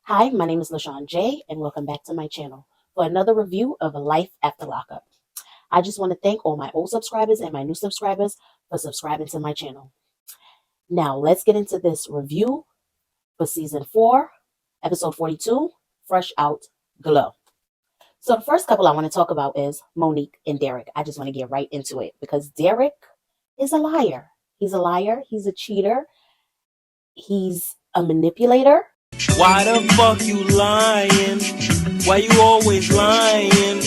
Hi, my name is LaShawn J, and welcome back to my channel for another review of Life After Lockup. I just want to thank all my old subscribers and my new subscribers for subscribing to my channel. Now, let's get into this review for Season 4, Episode 42, Fresh Out Glow. So the first couple I want to talk about is Monique and Derek. I just want to get right into it because Derek is a liar. He's a liar. He's a cheater. He's a manipulator. Why the fuck you lying? Why you always lying?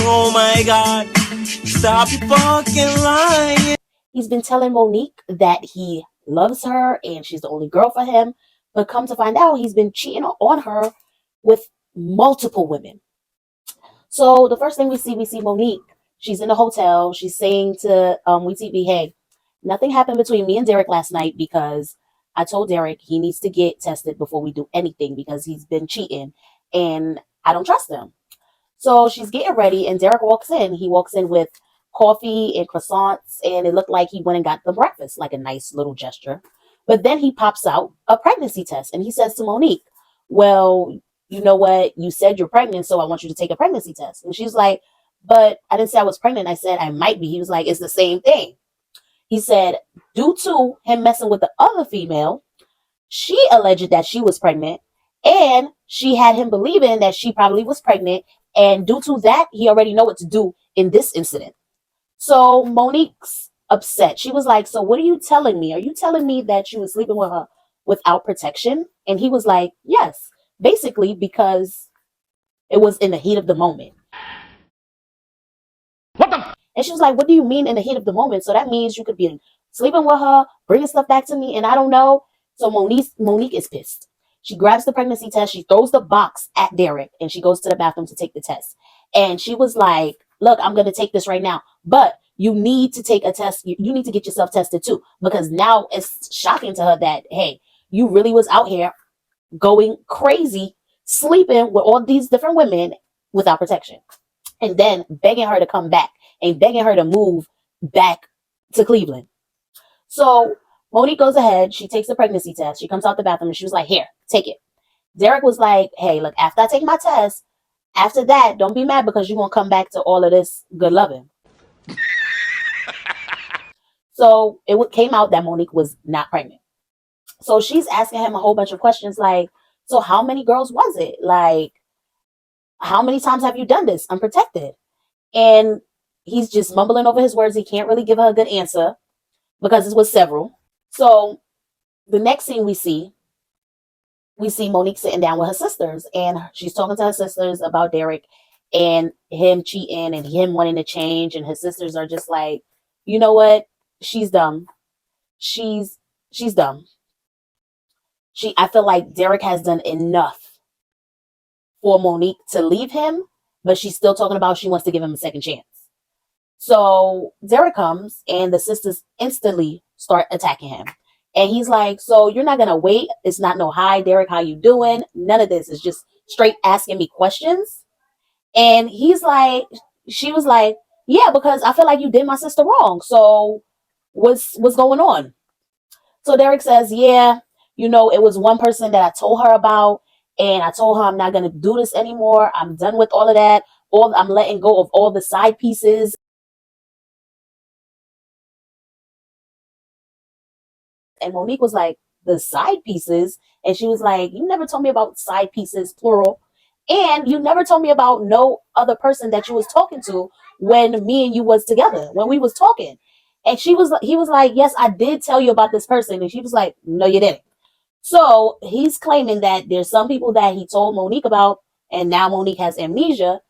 Oh my god, stop fucking lying. He's been telling Monique that he loves her and she's the only girl for him, but come to find out, he's been cheating on her with multiple women. So the first thing we see Monique. She's in the hotel. She's saying to WeTV, hey, nothing happened between me and Derek last night because I told Derek he needs to get tested before we do anything because he's been cheating and I don't trust him. So she's getting ready and Derek walks in. He walks in with coffee and croissants and it looked like he went and got the breakfast, like a nice little gesture. But then he pops out a pregnancy test and he says to Monique, well, you know what? You said you're pregnant, so I want you to take a pregnancy test. And she's like, but I didn't say I was pregnant. I said I might be. He was like, it's the same thing. He said, due to him messing with the other female, she alleged that she was pregnant and she had him believing that she probably was pregnant. And due to that, he already know what to do in this incident. So Monique's upset. She was like, so what are you telling me? Are you telling me that you were sleeping with her without protection? And he was like, yes, basically because it was in the heat of the moment. And she was like, what do you mean in the heat of the moment? So that means you could be sleeping with her, bringing stuff back to me, and I don't know. So Monique is pissed. She grabs the pregnancy test. She throws the box at Derek, and she goes to the bathroom to take the test. And she was like, look, I'm going to take this right now. But you need to take a test. You need to get yourself tested too. Because now it's shocking to her that, hey, you really was out here going crazy, sleeping with all these different women without protection. And then begging her to come back and begging her to move back to Cleveland. So Monique goes ahead. She takes the pregnancy test. She comes out the bathroom and she was like, here, take it. Derek was like, hey, look, after I take my test, after that, don't be mad because you're going to come back to all of this good loving. So it came out that Monique was not pregnant. So she's asking him a whole bunch of questions like, so how many girls was it? Like, how many times have you done this unprotected? And he's just mumbling over his words. He can't really give her a good answer because it was several. So the next scene we see Monique sitting down with her sisters and she's talking to her sisters about Derek and him cheating and him wanting to change. And his sisters are just like, you know what? She's dumb. She's dumb. I feel like Derek has done enough for Monique to leave him, but she's still talking about she wants to give him a second chance. So Derek comes and the sisters instantly start attacking him. And he's like, so you're not going to wait. It's not no, hi, Derek, how you doing? None of this. It's just straight asking me questions. And he's like, she was like, yeah, because I feel like you did my sister wrong. So what's going on? So Derek says, yeah, you know, it was one person that I told her about. And I told her I'm not going to do this anymore. I'm done with all of that. I'm letting go of all the side pieces. And Monique was like, the side pieces? And she was like, you never told me about side pieces, plural. And you never told me about no other person that you was talking to when me and you was together, when we was talking. And he was like, yes, I did tell you about this person. And she was like, no, you didn't. So he's claiming that there's some people that he told Monique about, and now Monique has amnesia.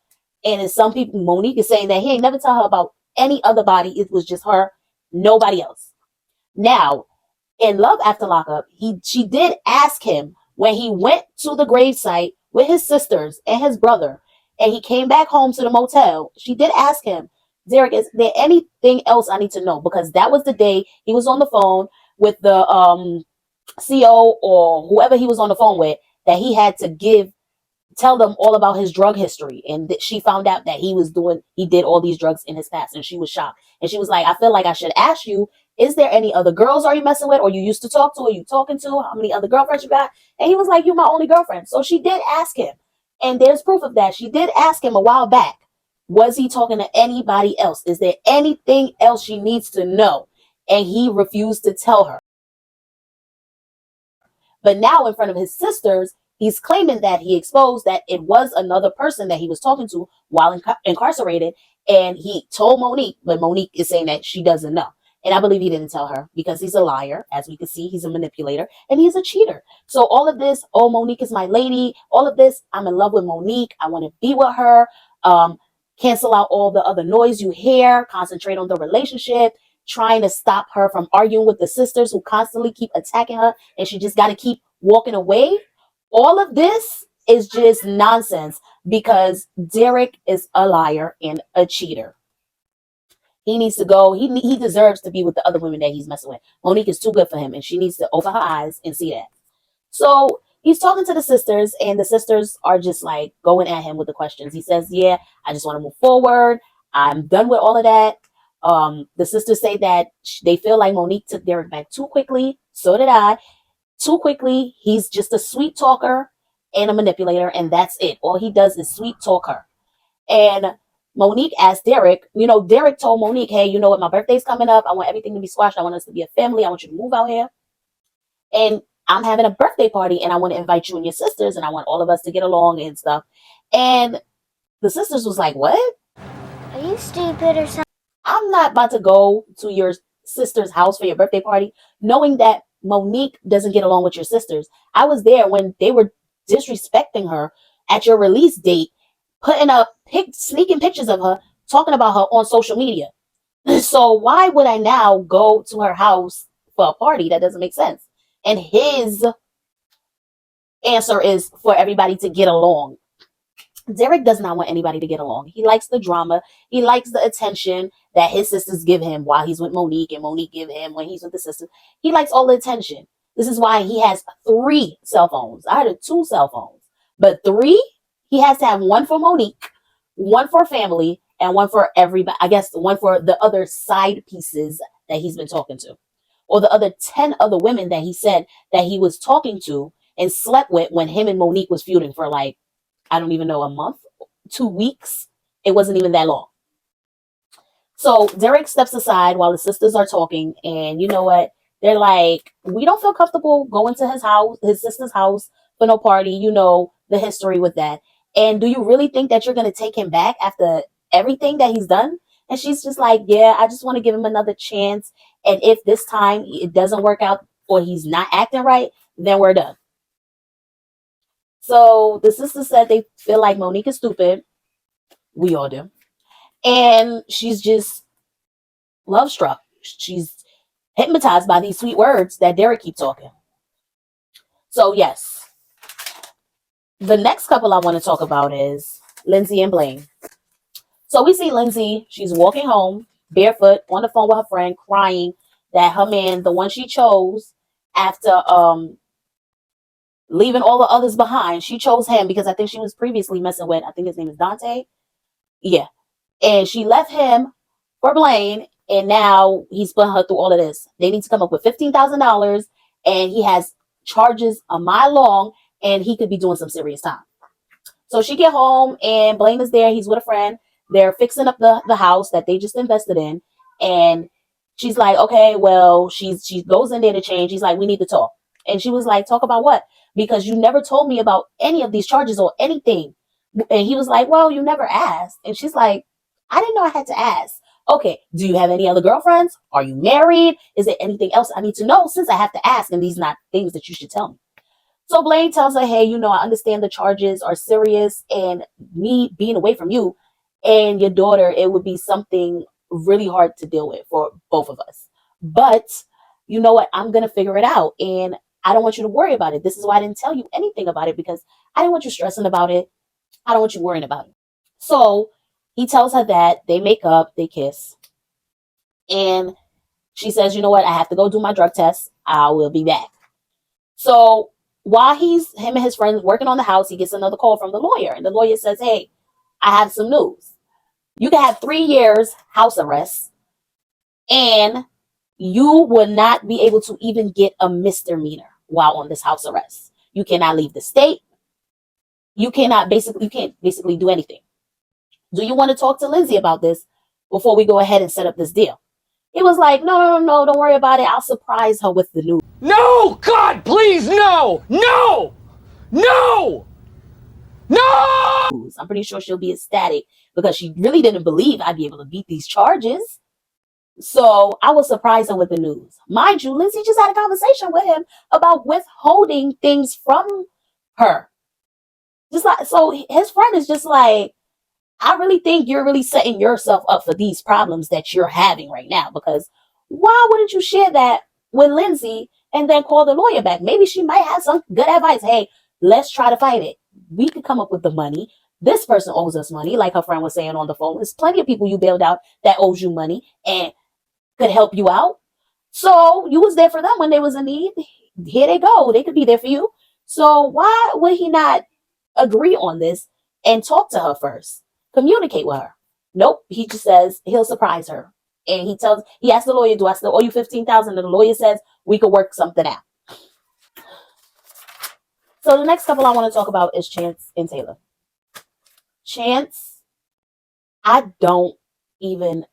And it's some people, Monique is saying that he ain't never tell her about any other body. It was just her, nobody else. Now, in Love After Lockup, she did ask him when he went to the gravesite with his sisters and his brother, and he came back home to the motel. She did ask him, Derek, is there anything else I need to know? Because that was the day he was on the phone with the CO or whoever he was on the phone with, that he had to tell them all about his drug history. And she found out that he did all these drugs in his past, and she was shocked. And she was like, I feel like I should ask you is there any other girls are you messing with, or you used to talk to, or you talking to? How many other girlfriends you got? And he was like, you my only girlfriend. So she did ask him. And there's proof of that. She did ask him a while back, was he talking to anybody else? Is there anything else she needs to know? And he refused to tell her. But now, in front of his sisters, he's claiming that he exposed that it was another person that he was talking to while incarcerated. And he told Monique, but Monique is saying that she doesn't know. And I believe he didn't tell her because he's a liar. As we can see, he's a manipulator and he's a cheater. So all of this, oh, Monique is my lady. All of this, I'm in love with Monique. I want to be with her. Cancel out all the other noise you hear. Concentrate on the relationship. Trying to stop her from arguing with the sisters who constantly keep attacking her, and she just got to keep walking away. All of this is just nonsense because Derek is a liar and a cheater. He needs to go. He deserves to be with the other women that he's messing with. Monique is too good for him, and she needs to open her eyes and see that. So he's talking to the sisters, and the sisters are just like going at him with the questions. He says, yeah, I just want to move forward. I'm done with all of that. The sisters say that they feel like Monique took Derek back too quickly. So did I. Too quickly. He's just a sweet talker and a manipulator, and that's it. All he does is sweet talk her. And Monique asked Derek, Derek told Monique, hey, you know what? My birthday's coming up. I want everything to be squashed. I want us to be a family. I want you to move out here. And I'm having a birthday party, and I want to invite you and your sisters, and I want all of us to get along and stuff. And the sisters was like, what? Are you stupid or something? I'm not about to go to your sister's house for your birthday party, knowing that Monique doesn't get along with your sisters. I was there when they were disrespecting her at your release date, putting up sneaking pictures of her, talking about her on social media. So why would I now go to her house for a party? That doesn't make sense. And his answer is for everybody to get along. Derek does not want anybody to get along. He likes the drama. He likes the attention that his sisters give him while he's with Monique, and Monique give him when he's with the sisters. He likes all the attention. This is why he has 3 cell phones. I had 2 cell phones, but 3, he has to have one for Monique, one for family, and one for everybody. I guess one for the other side pieces that he's been talking to, or the other 10 other women that he said that he was talking to and slept with when him and Monique was feuding for like, I don't even know, a month, 2 weeks. It wasn't even that long. So Derek steps aside while the sisters are talking, and you know what? They're like, we don't feel comfortable going to his house, his sister's house for no party. You know the history with that. And do you really think that you're going to take him back after everything that he's done? And she's just like, yeah, I just want to give him another chance. And if this time it doesn't work out or he's not acting right, then we're done. So the sister said they feel like Monique is stupid. We all do. And she's just love struck. She's hypnotized by these sweet words that Derek keeps talking. So yes. The next couple I want to talk about is Lindsay and Blaine. So we see Lindsay, she's walking home barefoot on the phone with her friend, crying that her man, the one she chose after leaving all the others behind, she chose him because I think she was previously messing with, I think his name is Dante. Yeah. And she left him for Blaine, and now he's putting her through all of this. They need to come up with $15,000, and he has charges a mile long, and he could be doing some serious time. So she get home, and Blaine is there. He's with a friend. They're fixing up the house that they just invested in, and she's like, okay, well, she goes in there to change. He's like, we need to talk. And she was like, talk about what? Because you never told me about any of these charges or anything. And he was like, well, you never asked. And she's like, I didn't know I had to ask. Okay, do you have any other girlfriends? Are you married? Is there anything else I need to know since I have to ask and these not things that you should tell me? So Blaine tells her, hey, I understand the charges are serious, and me being away from you and your daughter, it would be something really hard to deal with for both of us. But you know what? I'm going to figure it out, and I don't want you to worry about it. This is why I didn't tell you anything about it, because I didn't want you stressing about it. I don't want you worrying about it. So he tells her that, they make up, they kiss. And she says, you know what? I have to go do my drug test. I will be back. So while him and his friends working on the house, he gets another call from the lawyer. And the lawyer says, hey, I have some news. You can have 3 years house arrest, and you will not be able to even get a misdemeanor while on this house arrest. You cannot leave the state. You can't basically do anything. Do you want to talk to Lindsay about this before we go ahead and set up this deal? He was like, no, don't worry about it. I'll surprise her with the news. No! God, please, no! No! No! No! I'm pretty sure she'll be ecstatic because she really didn't believe I'd be able to beat these charges. So I will surprise her with the news. Mind you, Lindsay just had a conversation with him about withholding things from her. Just like, so his friend is just like, I really think you're really setting yourself up for these problems that you're having right now, because why wouldn't you share that with Lindsay and then call the lawyer back? Maybe she might have some good advice. Hey, let's try to fight it. We could come up with the money. This person owes us money, like her friend was saying on the phone. There's plenty of people you bailed out that owes you money and could help you out. So you was there for them when they was in need. Here they go. They could be there for you. So why would he not agree on this and talk to her first? Communicate with her. Nope. He just says he'll surprise her. And he asks the lawyer, do I still owe you $15,000? And the lawyer says we could work something out. So the next couple I want to talk about is Chance and Taylor. Chance, I don't even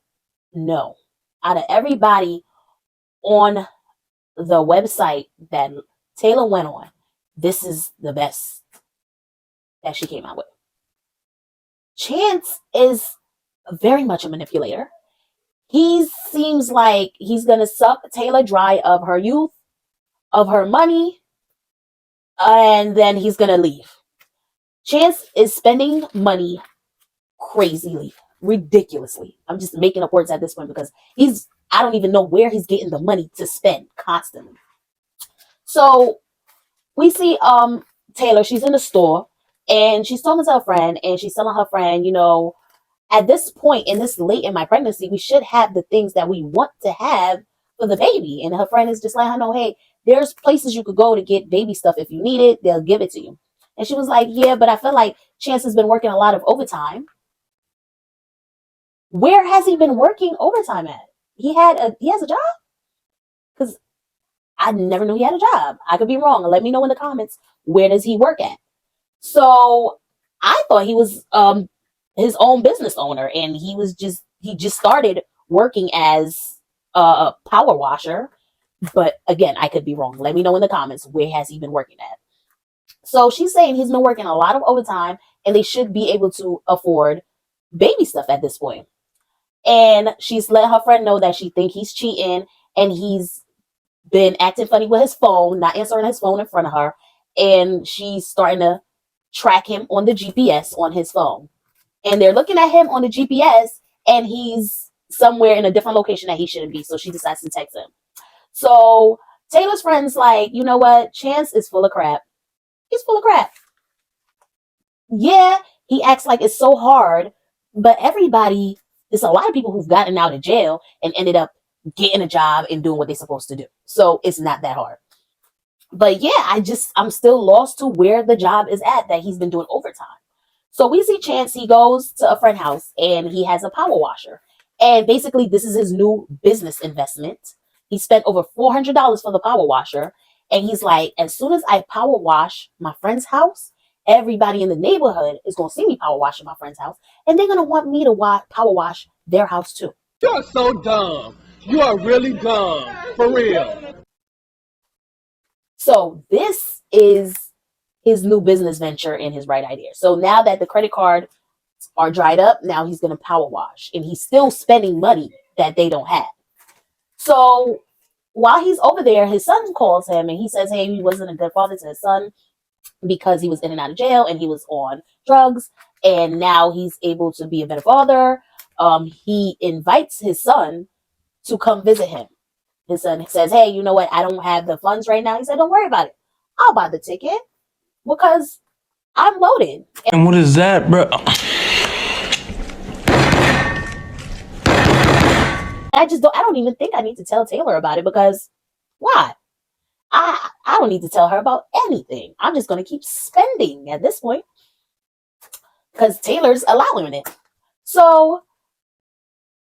know. Out of everybody on the website that Taylor went on, this is the best that she came out with. Chance is very much a manipulator. He seems like he's going to suck Taylor dry of her youth, of her money, and then he's going to leave. Chance is spending money crazily, ridiculously. I'm just making up words at this point because I don't even know where he's getting the money to spend constantly. So we see Taylor, she's in the store and she's talking to her friend and she's telling her friend, at this point in this late in my pregnancy, we should have the things that we want to have for the baby. And her friend is just letting her know, hey, there's places you could go to get baby stuff. If you need it, they'll give it to you. And she was like, yeah, but I feel like Chance has been working a lot of overtime. Where has he been working overtime at? He has a job? Because I never knew he had a job. I could be wrong. Let me know in the comments, where does he work at? So I thought he was his own business owner, and he just started working as a power washer. But again, I could be wrong. Let me know in the comments, where has he been working at? So she's saying he's been working a lot of overtime and they should be able to afford baby stuff at this point. And she's let her friend know that she think he's cheating and he's been acting funny with his phone, not answering his phone in front of her. And she's starting to track him on the GPS on his phone. And they're looking at him on the GPS and he's somewhere in a different location that he shouldn't be. So she decides to text him. So Taylor's friend's like, you know what? Chance is full of crap. He's full of crap. Yeah, he acts like it's so hard, but there's a lot of people who've gotten out of jail and ended up getting a job and doing what they're supposed to do. So it's not that hard. But yeah, I'm still lost to where the job is at that he's been doing overtime. So we see Chance, he goes to a friend's house and he has a power washer. And basically this is his new business investment. He spent over $400 for the power washer. And he's like, as soon as I power wash my friend's house, everybody in the neighborhood is going to see me power washing my friend's house. And they're going to want me to power wash their house too. You're so dumb. You are really dumb. For real. So this is his new business venture and his right idea. So now that the credit cards are dried up, now he's going to power wash. And he's still spending money that they don't have. So while he's over there, his son calls him and he says, hey, he wasn't a good father to his son because he was in and out of jail and he was on drugs. And now he's able to be a better father. He invites his son to come visit him. His son says, hey, you know what? I don't have the funds right now. He said, don't worry about it. I'll buy the ticket because I'm loaded. And what is that, bro? I don't even think I need to tell Taylor about it because why? I don't need to tell her about anything. I'm just going to keep spending at this point because Taylor's allowing it. So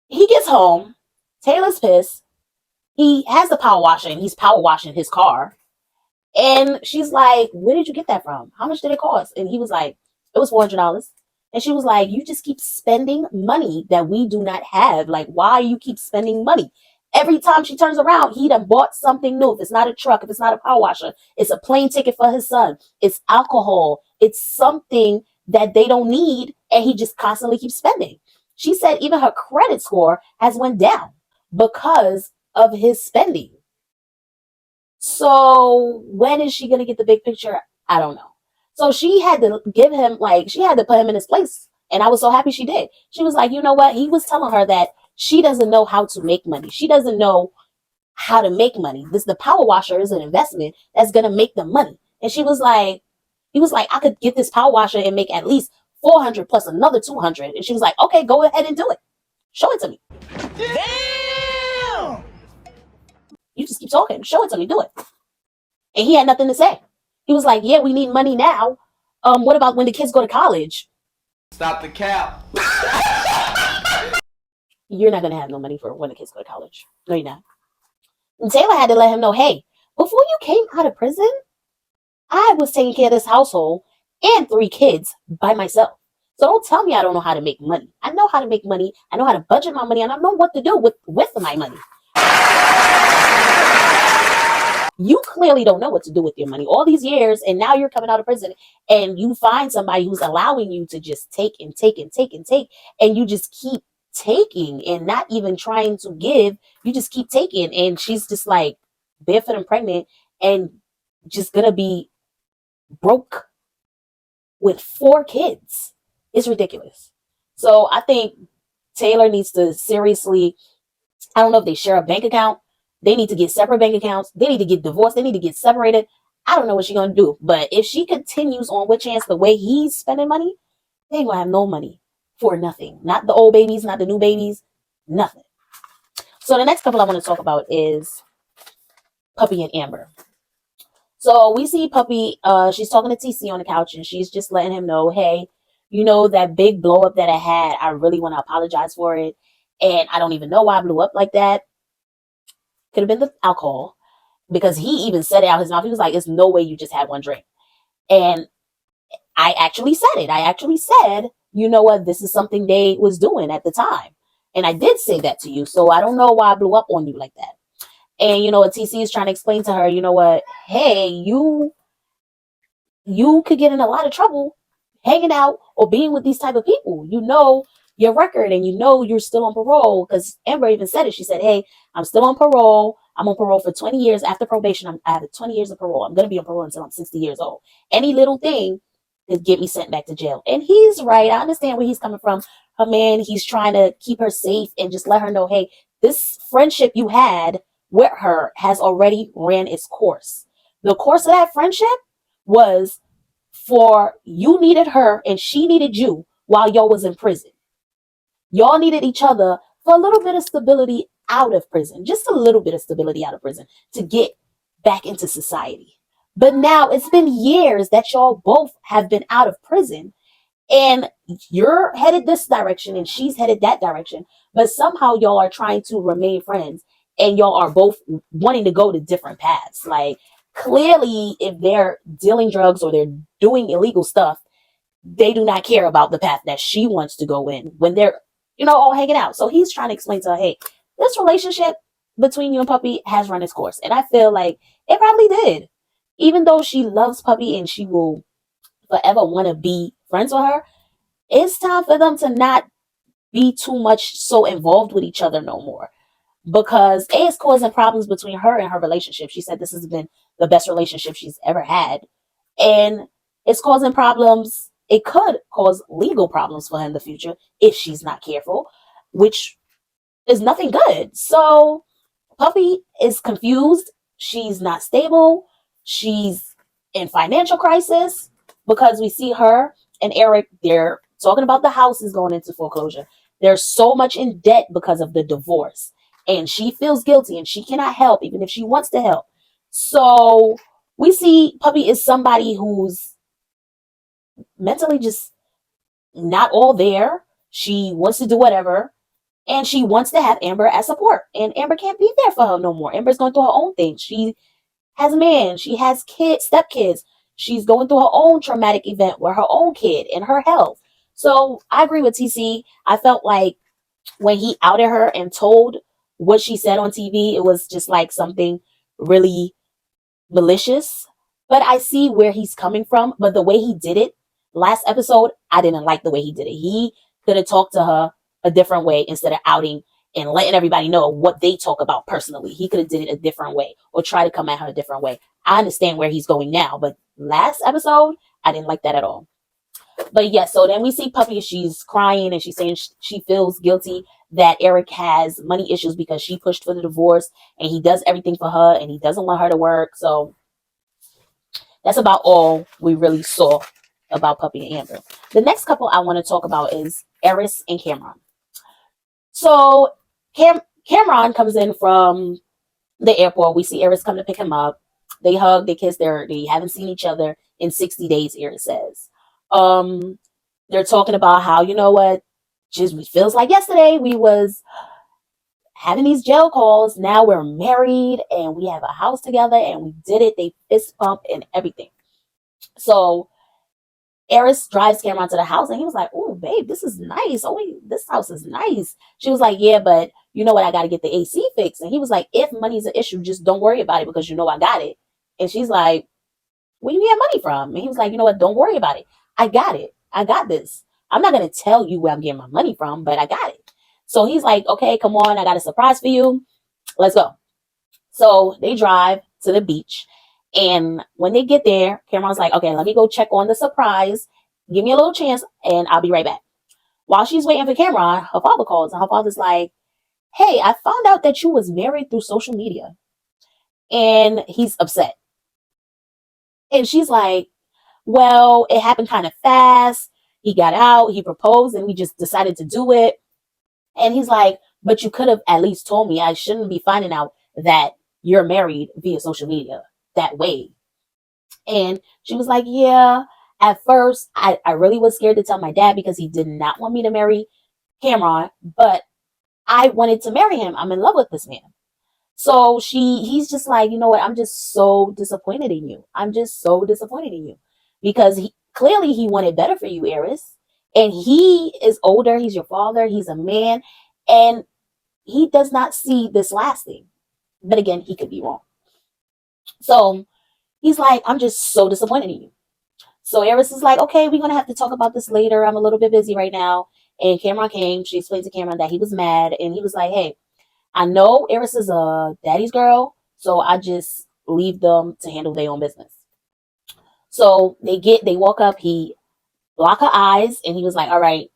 he gets home. Taylor's pissed. he has the power washer and he's power washing his car. And she's like, where did you get that from? How much did it cost? And he was like, it was $400. And she was like, you just keep spending money that we do not have. Like, why you keep spending money? Every time she turns around, he done bought something new. If it's not a truck, if it's not a power washer, it's a plane ticket for his son. It's alcohol. It's something that they don't need. And he just constantly keeps spending. She said even her credit score has went down because of his spending. So when is she going to get the big picture? I don't know. So she had to give him, like, she had to put him in his place. And I was so happy she did. She was like, you know what? He was telling her that she doesn't know how to make money. She doesn't know how to make money. The power washer is an investment that's going to make them money. And she was like, he was like, I could get this power washer and make at least 400 plus another 200. And she was like, okay, go ahead and do it. Show it to me. Damn! You just keep talking. Show it to me. Do it. And he had nothing to say. He was like, yeah, we need money now. What about when the kids go to college? Stop the cap. You're not going to have no money for when the kids go to college. No, you're not. And Taylor had to let him know, hey, before you came out of prison, I was taking care of this household and 3 kids by myself. So don't tell me I don't know how to make money. I know how to make money. I know how to budget my money, and I know what to do with my money. You clearly don't know what to do with your money all these years, and now you're coming out of prison and you find somebody who's allowing you to just take and take and take and take, and you just keep taking and not even trying to give. You just keep taking, and she's just like barefoot and pregnant and just gonna be broke with 4 kids. It's ridiculous. So I think Taylor needs to seriously, I don't know if they share a bank account. They need to get separate bank accounts. They need to get divorced. They need to get separated. I don't know what she's going to do. But if she continues on with Chance the way he's spending money, they ain't going to have no money for nothing. Not the old babies, not the new babies, nothing. So the next couple I want to talk about is Puppy and Amber. So we see Puppy, she's talking to TC on the couch, and she's just letting him know, hey, you know, that big blow up that I had, I really want to apologize for it. And I don't even know why I blew up like that. Could have been the alcohol, because he even said it out his mouth. He was like, there's no way you just had one drink. And I actually said it. I actually said, you know what, this is something they was doing at the time. And I did say that to you. So I don't know why I blew up on you like that. And you know what, TC is trying to explain to her, you know what, hey, you could get in a lot of trouble hanging out or being with these type of people. You know your record, and you know you're still on parole, because Amber even said it. She said, hey, I'm still on parole. I'm on parole for 20 years after probation. I have 20 years of parole. I'm going to be on parole until I'm 60 years old. Any little thing could get me sent back to jail. And he's right. I understand where he's coming from. Her man, he's trying to keep her safe and just let her know, hey, this friendship you had with her has already ran its course. The course of that friendship was for you needed her and she needed you while y'all was in prison. Y'all needed each other for a little bit of stability out of prison, just a little bit of stability out of prison to get back into society. But now it's been years that y'all both have been out of prison, and you're headed this direction and she's headed that direction. But somehow y'all are trying to remain friends, and y'all are both wanting to go to different paths. Like, clearly, if they're dealing drugs or they're doing illegal stuff, they do not care about the path that she wants to go in when they're, all hanging out. So he's trying to explain to her, hey, this relationship between you and Puppy has run its course. And I feel like it probably did. Even though she loves Puppy and she will forever want to be friends with her, it's time for them to not be too much so involved with each other no more. Because it's causing problems between her and her relationship. She said this has been the best relationship she's ever had. And it's causing problems. It could cause legal problems for her in the future if she's not careful, which is nothing good. So Puppy is confused. She's not stable. She's in financial crisis, because we see her and Eric, they're talking about the house is going into foreclosure. They're so much in debt because of the divorce. And she feels guilty and she cannot help, even if she wants to help. So we see Puppy is somebody who's mentally just not all there. She wants to do whatever. And she wants to have Amber as support. And Amber can't be there for her no more. Amber's going through her own thing. She has a man. She has kids, stepkids. She's going through her own traumatic event with her own kid and her health. So I agree with TC. I felt like when he outed her and told what she said on TV, it was just like something really malicious. But I see where he's coming from. But the way he did it last episode, I didn't like the way he did it. He could have talked to her a different way instead of outing and letting everybody know what they talk about personally. He could have did it a different way or try to come at her a different way. I understand where he's going now, but last episode, I didn't like that at all. But yeah, so then we see Puppy. She's crying and she's saying she feels guilty that Eric has money issues because she pushed for the divorce and he does everything for her and he doesn't want her to work. So that's about all we really saw about Puppy and Amber. The next couple I want to talk about is Eris and Cameron. So Cameron comes in from the airport. We see Eris come to pick him up. They hug, they kiss. They haven't seen each other in 60 days, Eris says. They're talking about how, you know what, just feels like yesterday we was having these jail calls. Now we're married and we have a house together and we did it. They fist pump and everything. So Eris drives Cameron to the house and he was like, "Oh, babe, this is nice. Oh, this house is nice." She was like, "Yeah, but you know what? I got to get the AC fixed." And he was like, "If money's an issue, just don't worry about it because you know I got it." And she's like, "Where you get money from?" And he was like, "You know what? Don't worry about it. I got it. I got this. I'm not going to tell you where I'm getting my money from, but I got it." So he's like, "Okay, come on. I got a surprise for you. Let's go." So they drive to the beach. And when they get there, Cameron's like, "Okay, let me go check on the surprise. Give me a little chance and I'll be right back." While she's waiting for Cameron, her father calls and her father's like, "Hey, I found out that you was married through social media." And he's upset. And she's like, "Well, it happened kind of fast. He got out, he proposed, and we just decided to do it." And he's like, "But you could have at least told me. I shouldn't be finding out that you're married via social media that way." And she was like, "Yeah, at first, I really was scared to tell my dad because he did not want me to marry Cameron, but I wanted to marry him. I'm in love with this man." So he's just like, "You know what? I'm just so disappointed in you. I'm just so disappointed in you because clearly he wanted better for you, Eris. And he is older. He's your father. He's a man. And he does not see this lasting." But again, he could be wrong. So he's like, "I'm just so disappointed in you." So Eris is like, "Okay, we're going to have to talk about this later. I'm a little bit busy right now." And Cameron came. She explained to Cameron that he was mad. And he was like, "Hey, I know Eris is a daddy's girl, so I just leave them to handle their own business." So they walk up, he blocked her eyes, and he was like, "All right."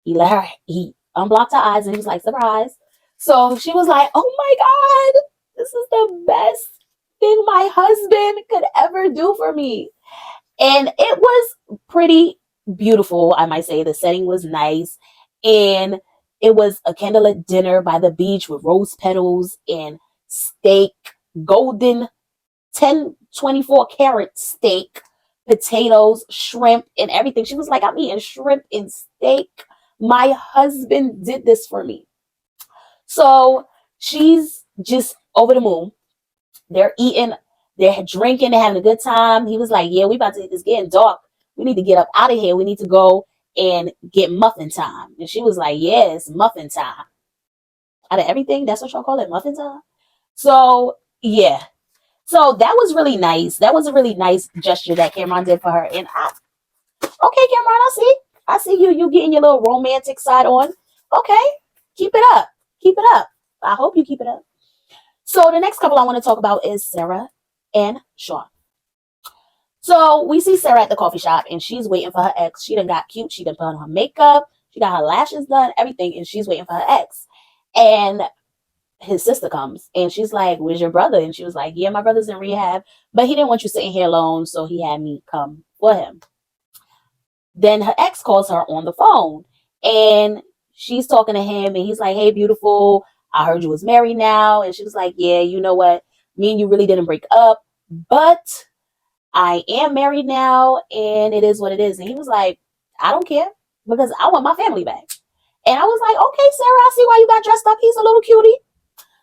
He unblocked her eyes, and he was like, "Surprise." So she was like, "Oh my God, this is the best thing my husband could ever do for me." And it was pretty beautiful, I might say. The setting was nice. And it was a candlelit dinner by the beach with rose petals and steak, golden 1024 karat steak, potatoes, shrimp, and everything. She was like, "I'm eating shrimp and steak. My husband did this for me." So she's just over the moon. They're eating, they're drinking, they're having a good time. He was like, "Yeah, we about to, it's getting dark. We need to get up out of here. We need to go and get muffin time." And she was like, "Yeah, it's muffin time." Out of everything, that's what y'all call it, muffin time? So, yeah. So that was really nice. That was a really nice gesture that Cameron did for her. And okay, Cameron, I see you. You getting your little romantic side on. Okay, keep it up. Keep it up. I hope you keep it up. So the next couple I want to talk about is Sarah and Sean. So we see Sarah at the coffee shop and she's waiting for her ex. She done got cute. She done put on her makeup. She got her lashes done, everything. And she's waiting for her ex. And his sister comes and she's like, "Where's your brother?" And she was like, "Yeah, my brother's in rehab, but he didn't want you sitting here alone. So he had me come for him." Then her ex calls her on the phone and she's talking to him and he's like, "Hey, beautiful, I heard you was married now." And she was like, "Yeah, you know what? Me and you really didn't break up, but I am married now and it is what it is." And he was like, "I don't care because I want my family back." And I was like, okay, Sarah, I see why you got dressed up. He's a little cutie.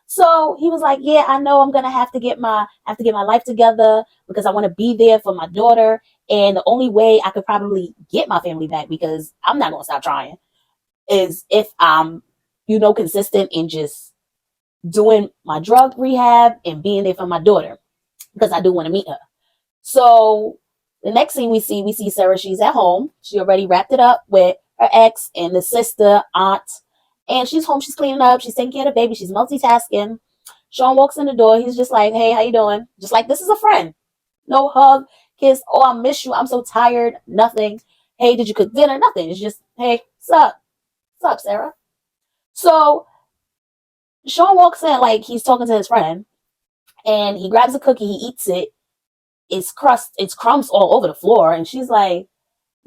So he was like, yeah, I know I'm gonna have to get my life together because I want to be there for my daughter. And the only way I could probably get my family back, because I'm not gonna stop trying, is if I'm, consistent in just doing my drug rehab and being there for my daughter, because I do want to meet her. So the next thing we see Sarah, she's at home. She already wrapped it up with her ex and the sister, aunt. And she's home, she's cleaning up, she's taking care of the baby, she's multitasking. Sean walks in the door, he's just like, hey, how you doing? Just like, this is a friend. No hug, kiss, oh, I miss you, I'm so tired, nothing. Hey, did you cook dinner? Nothing. It's just, hey, what's up, Sarah? So Sean walks in like he's talking to his friend, and he grabs a cookie, he eats it. It's crumbs all over the floor, and she's like,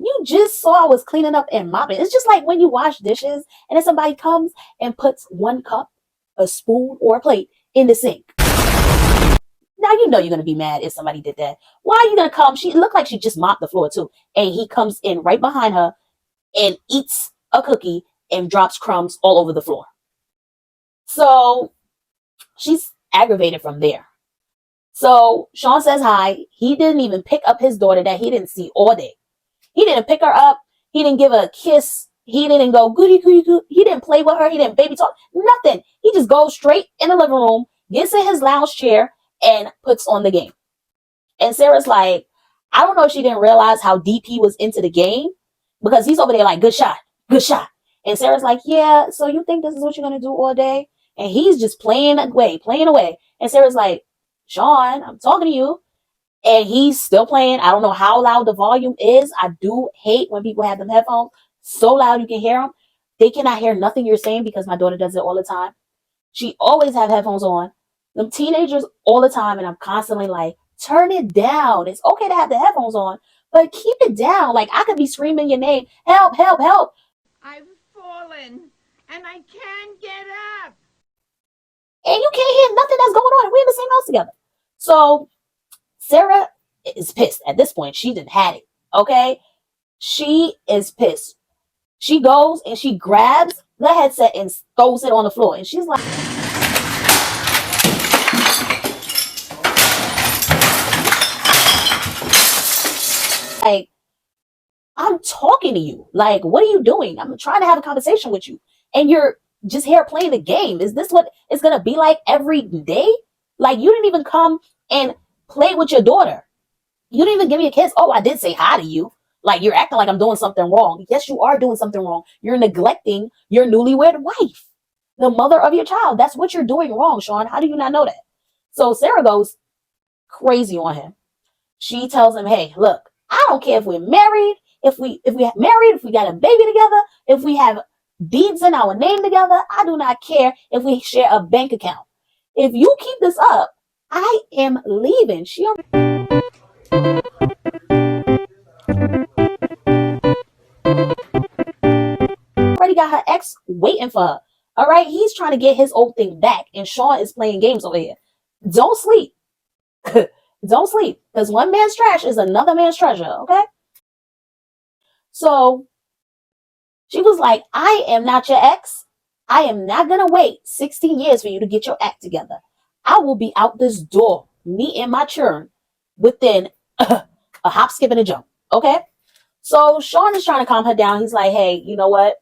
you just saw I was cleaning up and mopping. It's just like when you wash dishes and then somebody comes and puts one cup, a spoon, or a plate in the sink. Now you know you're going to be mad if somebody did that. Why are you going to come? She looked like she just mopped the floor too. And he comes in right behind her and eats a cookie and drops crumbs all over the floor. So she's aggravated from there. So Sean says hi. He didn't even pick up his daughter that he didn't see all day. He didn't pick her up. He didn't give her a kiss. He didn't go goody, goody, goody. He didn't play with her. He didn't baby talk. Nothing. He just goes straight in the living room, gets in his lounge chair, and puts on the game. And Sarah's like, I don't know if she didn't realize how deep he was into the game, because he's over there like, good shot, good shot. And Sarah's like, yeah, so you think this is what you're going to do all day? And he's just playing away. And Sarah's like, Sean, I'm talking to you. And he's still playing. I don't know how loud the volume is. I do hate when people have them headphones so loud you can hear them. They cannot hear nothing you're saying, because my daughter does it all the time. She always have headphones on. Them teenagers all the time, and I'm constantly like, turn it down. It's okay to have the headphones on, but keep it down. Like, I could be screaming your name. Help, help, help. I've fallen and I can't get up. And you can't hear nothing that's going on. We're in the same house together. So Sarah is pissed at this point. She didn't had it. Okay. She is pissed. She goes and she grabs the headset and throws it on the floor. And she's like, I'm talking to you. Like, what are you doing? I'm trying to have a conversation with you. And you're just here playing the game. Is this what it's going to be like every day? Like, you didn't even come and play with your daughter. You didn't even give me a kiss. Oh, I did say hi to you. Like, you're acting like I'm doing something wrong. Yes, you are doing something wrong. You're neglecting your newlywed wife, the mother of your child. That's what you're doing wrong, Sean. How do you not know that? So Sarah goes crazy on him. She tells him, hey, look, I don't care if we're married, if we married, if we got a baby together, if we have deeds in our name together. I do not care if we share a bank account. If you keep this up, I am leaving. She already got her ex waiting for her. All right, he's trying to get his old thing back, and Sean is playing games over here. Don't sleep. Don't sleep, because one man's trash is another man's treasure. Okay. So she was like, I am not your ex. I am not going to wait 16 years for you to get your act together. I will be out this door, me and my churn, within a hop, skip, and a jump. Okay. So Sean is trying to calm her down. He's like, hey, you know what?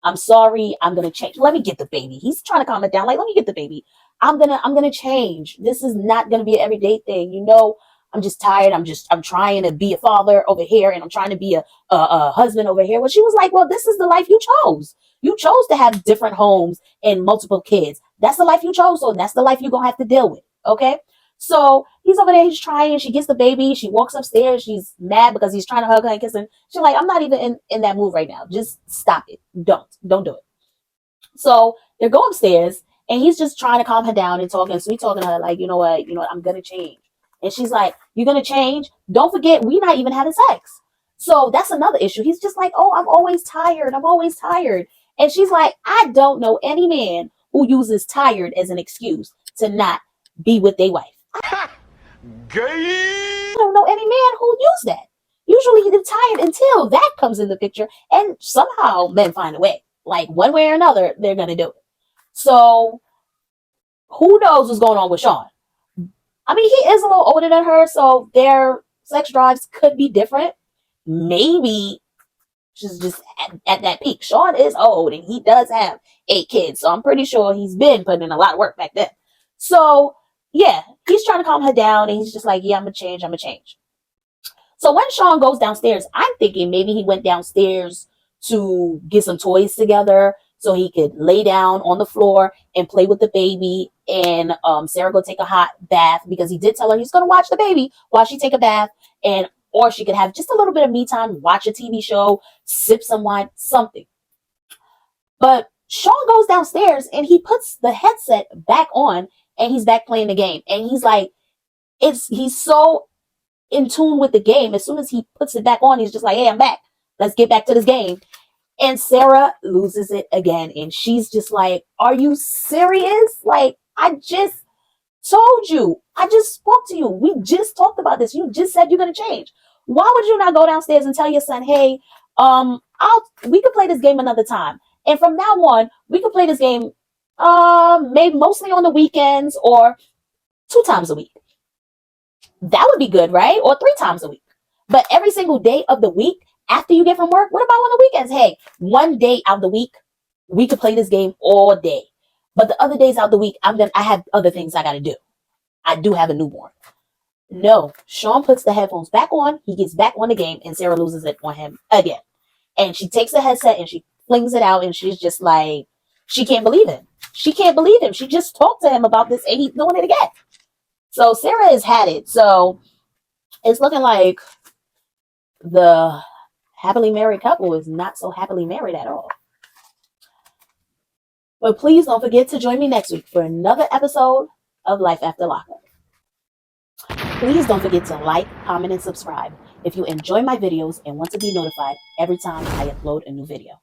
I'm sorry. I'm going to change. Let me get the baby. He's trying to calm her down. Like, let me get the baby. I'm going to change. This is not going to be an everyday thing. You know, I'm just tired. I'm trying to be a father over here, and I'm trying to be a husband over here. Well, she was like, well, this is the life you chose. You chose to have different homes and multiple kids. That's the life you chose. So that's the life you're going to have to deal with. Okay. So he's over there. He's trying. She gets the baby. She walks upstairs. She's mad because he's trying to hug her and kiss her. She's like, I'm not even in that mood right now. Just stop it. Don't do it. So they go upstairs, and he's just trying to calm her down and sweet talking to her. Like, you know what, I'm going to change. And she's like, you're going to change? Don't forget, we're not even having sex. So that's another issue. He's just like, oh, I'm always tired. I'm always tired. And she's like, I don't know any man who uses tired as an excuse to not be with their wife. I don't know any man who use that. Usually they're tired until that comes in the picture. And somehow men find a way. Like one way or another, they're gonna do it. So who knows what's going on with Sean? I mean, he is a little older than her, so their sex drives could be different. Maybe she's just at that peak. Sean is old and he does have 8 kids, so I'm pretty sure he's been putting in a lot of work back then. So yeah, he's trying to calm her down and he's just like, yeah, I'm gonna change. So when Sean goes downstairs, I'm thinking maybe he went downstairs to get some toys together so he could lay down on the floor and play with the baby, and Sarah go take a hot bath, because he did tell her he's going to watch the baby while she take a bath, and or she could have just a little bit of me time, watch a TV show, sip some wine, something. But Sean goes downstairs and he puts the headset back on and he's back playing the game, and he's like, he's so in tune with the game. As soon as he puts it back on, he's just like, hey, I'm back. Let's get back to this game. And Sarah loses it again. And she's just like, are you serious? Like, I just told you. I just spoke to you. We just talked about this. You just said you're going to change. Why would you not go downstairs and tell your son, hey, we could play this game another time. And from now on, we could play this game maybe mostly on the weekends or 2 times a week. That would be good, right? Or 3 times a week. But every single day of the week after you get from work, what about on the weekends? Hey, one day out of the week, we could play this game all day. But the other days out of the week, I have other things I got to do. I do have a newborn. No, Sean puts the headphones back on. He gets back on the game and Sarah loses it on him again. And she takes the headset and she flings it out and she's just like, she can't believe him. She can't believe him. She just talked to him about this and he's doing it again. So Sarah has had it. So it's looking like the happily married couple is not so happily married at all. But please don't forget to join me next week for another episode of Life After Lockup. Please don't forget to like, comment, and subscribe if you enjoy my videos and want to be notified every time I upload a new video.